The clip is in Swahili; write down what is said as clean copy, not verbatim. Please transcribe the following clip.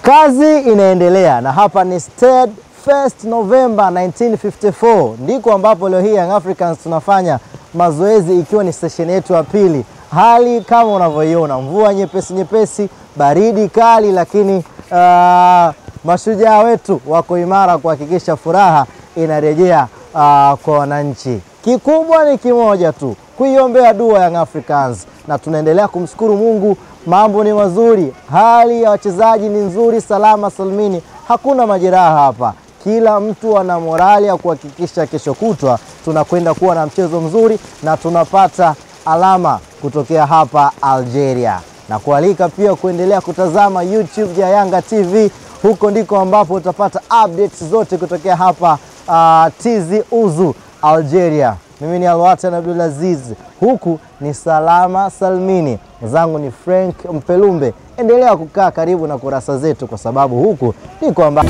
Kazi inaendelea na hapa ni Stade 1st November 1954. Ndiko ambapo leo hii Young Africans tunafanya mazoezi ikiwa ni session yetu ya pili. Hali kama unavyoiona, mvua nyepesi, baridi kali, lakini mashujaa wetu wako imara kuhakikisha furaha inarejea kwa wananchi. Kikubwa ni kimoja tu, kuiombea dua Young Africans, na tunaendelea kumshukuru Mungu. Mambo ni mazuri, hali ya wachezaji ni nzuri, salama salmini, hakuna majeraha hapa. Kila mtu ana morali ya kuhakikisha kesho kutwa tunakwenda kuwa na mchezo mzuri na tunapata alama kutokea hapa Algeria. Na kualika pia kuendelea kutazama YouTube ya Yanga TV. Huko ndiko ambapo utapata updates zote kutokea hapa Tizi Ouzou, Algeria. Mimi ni Alwatan Abdulaziz, huku ni salama salmini. Mzangu ni Frank Mpelumbe. Endelea kukaa karibu na kurasa zetu kwa sababu huku ndiko ambapo